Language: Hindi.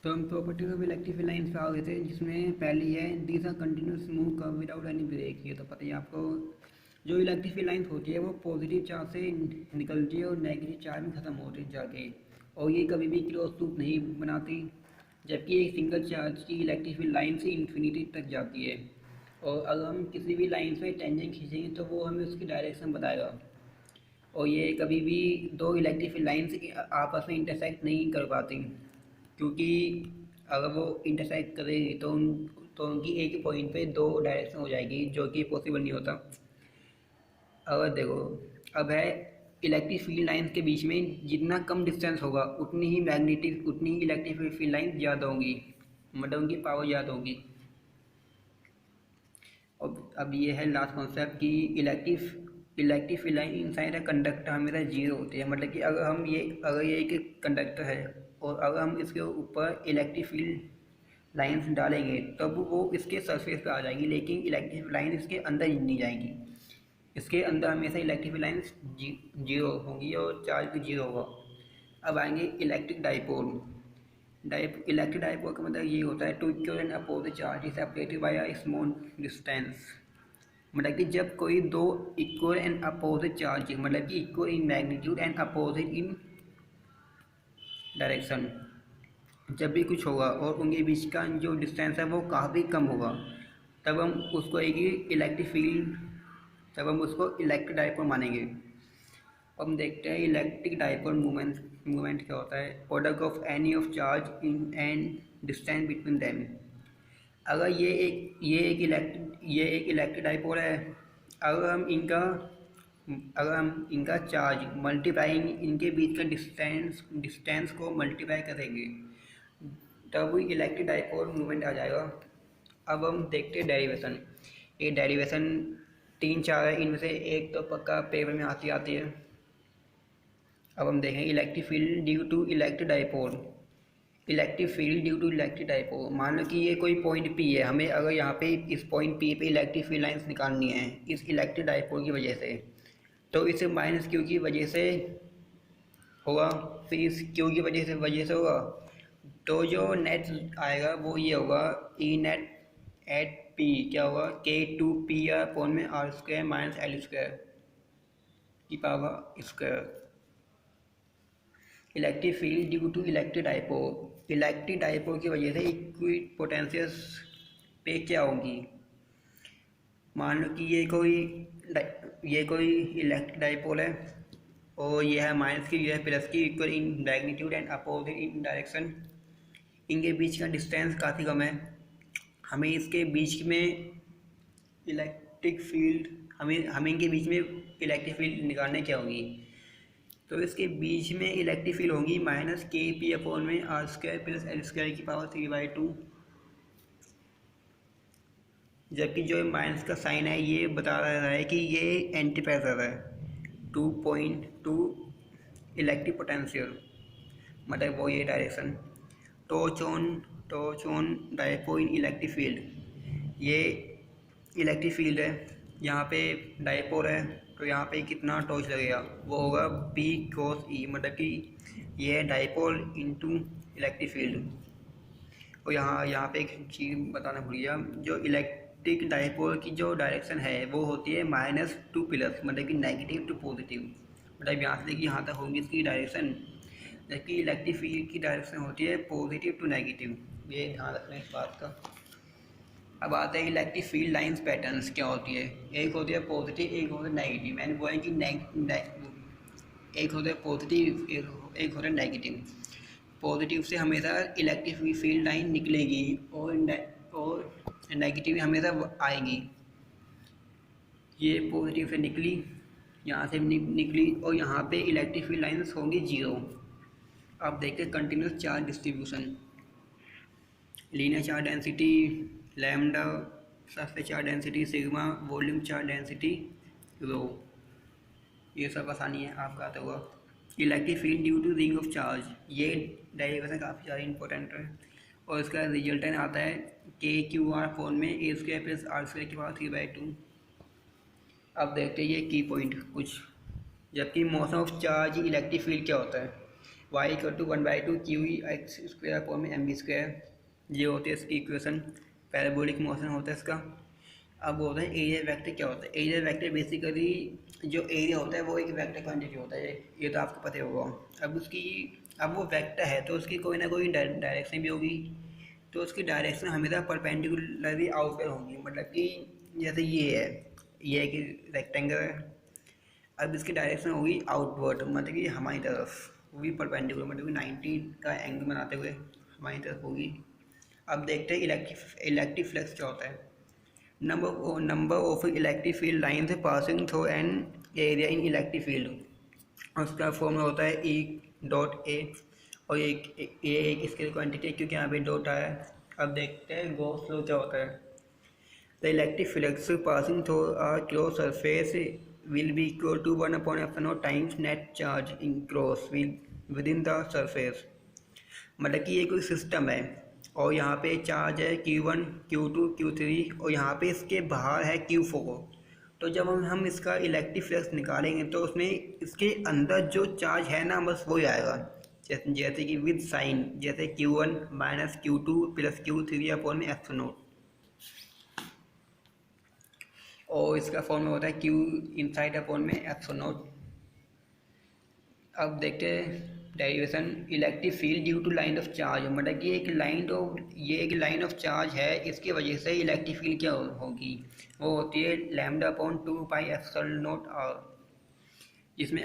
तो हम properties of electric field lines पे आ गए थे, जिसमें पहली है दीज आर कंटिन्यूस मूव कर्व विदाउट एनी ब्रेक। ये तो पता ही है आपको। जो इलेक्ट्रिक फील्ड लाइंस होती है वो पॉजिटिव चार्ज से निकलती है और नेगेटिव चार्ज में ख़त्म होती है जाके, और ये कभी भी क्रॉस लूप नहीं बनाती। जबकि एक सिंगल चार्ज की इलेक्ट्रिक फील्ड लाइन से इन्फिनिटी तक जाती है, और अगर हम किसी भी लाइन से टेंजेंट खींचेंगे तो वो हमें उसकी डायरेक्शन बताएगा। और ये कभी भी दो इलेक्ट्रिक फील्ड लाइंस आपस में इंटरसेक्ट नहीं कर पाती, क्योंकि अगर वो इंटरसेक्ट करेगी तो उनकी एक ही पॉइंट पे दो डायरेक्शन हो जाएगी, जो कि पॉसिबल नहीं होता। अगर देखो, अब है इलेक्ट्रिक फील्ड लाइंस के बीच में जितना कम डिस्टेंस होगा उतनी ही इलेक्ट्रिक फील्ड लाइन ज़्यादा होंगी, मतलब उनकी पावर ज़्यादा होगी। अब ये है लास्ट कॉन्सेप्ट कि electric field line inside a conductor हमेशा जीरो होती है। मतलब कि अगर ये एक कंडक्टर है और अगर हम इसके ऊपर इलेक्ट्रिक फील्ड लाइंस डालेंगे तब वो इसके सरफेस पे आ जाएंगी, लेकिन इलेक्ट्रिक लाइन इसके अंदर ही नहीं जाएंगी। इसके अंदर हमेशा इलेक्ट्रिक लाइंस जीरो होंगी और चार्ज भी जीरो होगा। अब आएंगे इलेक्ट्रिक डाइपोल। इलेक्ट्रिक डाइपोल का मतलब ये होता है two equal and opposite charge is separated by a small distance. मतलब कि जब कोई दो इक्वल एंड अपोजिट चार्ज, मतलब कि equal in magnitude and opposite in direction, जब भी कुछ होगा और उनके बीच का जो डिस्टेंस है वो काफ़ी कम होगा, तब हम उसको एक ही इलेक्ट्रिक फील्ड तब हम उसको इलेक्ट्रिक डाइपोल मानेंगे। अब हम देखते हैं इलेक्ट्रिक डाइपोल मूवमेंट क्या होता है। Product of any of charge in and distance between them. अगर ये एक इलेक्ट्रिक डाइपोल है, अगर हम इनका चार्ज मल्टीप्लाइंग इनके बीच का डिस्टेंस को मल्टीप्लाई करेंगे तब इलेक्ट्रिक डाइपोल मूवमेंट आ जाएगा। अब हम देखते हैं डेरिवेशन। ये डेरिवेशन तीन चार है, इनमें से एक तो पक्का पेपर में आती है। अब हम देखें electric field due to electric dipole. मान लो कि ये कोई पॉइंट पी है, हमें अगर यहाँ पे इस पॉइंट पी पे इलेक्ट्रिक फील्ड लाइंस निकालनी है इस इलेक्ट्रिक डाइपोल की वजह से, तो इस माइनस क्यू की वजह से होगा, फिर इस क्यू की वजह से होगा, तो जो नेट आएगा वो ये होगा ई नेट एट पी क्या होगा के टू पी अपॉन में R square minus L square की power square. Electric field due to electric dipole की वजह से इक्विपोटेंशियल्स पे क्या होंगी। मान लो कि ये कोई इलेक्ट्रिक डाइपोल है और ये है माइनस की, ये है प्लस की, equal in magnitude and opposite in direction. इनके बीच का डिस्टेंस काफ़ी कम है। हमें इसके बीच में इलेक्ट्रिक फील्ड हमें इनके बीच में इलेक्ट्रिक फील्ड निकालने क्या होगी, तो इसके बीच में इलेक्ट्रिक फील्ड होगी माइनस के पी अपॉन में R square plus L square की पावर 3/2। जबकि जो माइनस का साइन है ये बता रहा है कि ये एंटी प्रेशर है 2.2 इलेक्ट्रिक पोटेंशियल, मतलब वो ये direction. Torch on dipole in electric field. ये इलेक्ट्रिक फील्ड है, यहाँ पे डाइपोल है, तो यहाँ पे कितना टॉर्च लगेगा वो होगा P क्रॉस E, मतलब कि ये है डाइपोल इनटू इलेक्ट्रिक फील्ड। और यहाँ पे एक चीज़ बताना भूल गया, जो इलेक्ट्रिक डाइपोल की जो डायरेक्शन है वो होती है -टू प्लस, मतलब कि नेगेटिव टू पॉजिटिव, मतलब यहाँ से लेकर यहाँ तक होगी इसकी डायरेक्शन। जबकि इलेक्ट्रिक फील्ड की डायरेक्शन होती है पॉजिटिव टू नेगेटिव, ये ध्यान रखना इस बात का। अब आते हैं इलेक्ट्रिक फील्ड लाइंस पैटर्न्स क्या होती है। एक होती है पॉजिटिव, एक होता है नेगेटिव। मैंने बोला कि एक होता है पॉजिटिव, एक होता है नेगेटिव। पॉजिटिव से हमेशा इलेक्ट्रिक फील्ड लाइन निकलेगी और नेगेटिव हमेशा आएगी। ये पॉजिटिव से निकली, यहाँ से निकली, और यहाँ पे इलेक्ट्रिक फील्ड लाइंस होंगी जीरो। अब देखते हैं continuous charge distribution. Linear charge density lambda, surface charge density sigma, volume charge density rho, ये सब आसानी है आपका आता होगा। Electric field due to ring of charge, ये डेरिवेशन काफ़ी ज़्यादा इंपॉर्टेंट है, और इसका रिजल्टेंट आता है के क्यू आर फॉर्म में A square plus R square की पावर 3/2। अब देखते हैं ये की पॉइंट कुछ। जबकि motion of charge electric field क्या होता है। Y equal to 1/2 Q E X square upon में एम बी स्क्वायर, ये होती है इसकी इक्वेशन। पैराबोलिक मोशन होता है इसका। अब होता है एरिया वेक्टर। क्या होता है एरिया वेक्टर? बेसिकली जो एरिया होता है वो एक वेक्टर क्वांटिटी होता है, ये तो आपको पता ही होगा। अब वो वेक्टर है तो उसकी कोई ना कोई डायरेक्शन भी होगी, तो उसकी डायरेक्शन हमेशा परपेंडिकुलरली आउटवर्ड होगी। मतलब कि जैसे ये एक रेक्टेंगल है, अब इसकी डायरेक्शन होगी आउटवर्ड, मतलब कि हमारी तरफ, वो भी परपेंडिकुलर, मतलब कि 90 का एंगल बनाते हुए हमारी तरफ होगी। अब देखते हैं इलेक्ट्रिक फ्लक्स क्या होता है। Number of electric field lines passing through an area in electric field, उसका फॉर्मूला होता है ई डॉट ए, और ये एक स्केल क्वांटिटी है क्योंकि यहाँ पे डॉट आया है। अब देखते हैं गॉस लॉ क्या होता है। The electric flux passing through a close surface will be equal to 1/epsilon times net charge enclosed within the surface। मतलब कि ये कोई सिस्टम है और यहाँ पे चार्ज है Q1 Q2 Q3 और यहाँ पे इसके बाहर है Q4। तो जब हम इसका इलेक्ट्रिक फ्लक्स निकालेंगे तो उसमें इसके अंदर जो चार्ज है ना बस वही आएगा, जैसे कि विद साइन, जैसे Q1 minus Q2 plus Q3 upon में एप्सिलॉन, और इसका फॉर्मूला होता है क्यू इनसाइड अपॉन में एप्सिलॉन। अब देखते हैं derivation. Electric field due to line of charge, मतलब कि ये एक लाइन ऑफ चार्ज है, इसकी वजह से इलेक्ट्रिक फील्ड क्या होगी, वो होती है lambda upon 2 pi epsilon naught R, जिसमें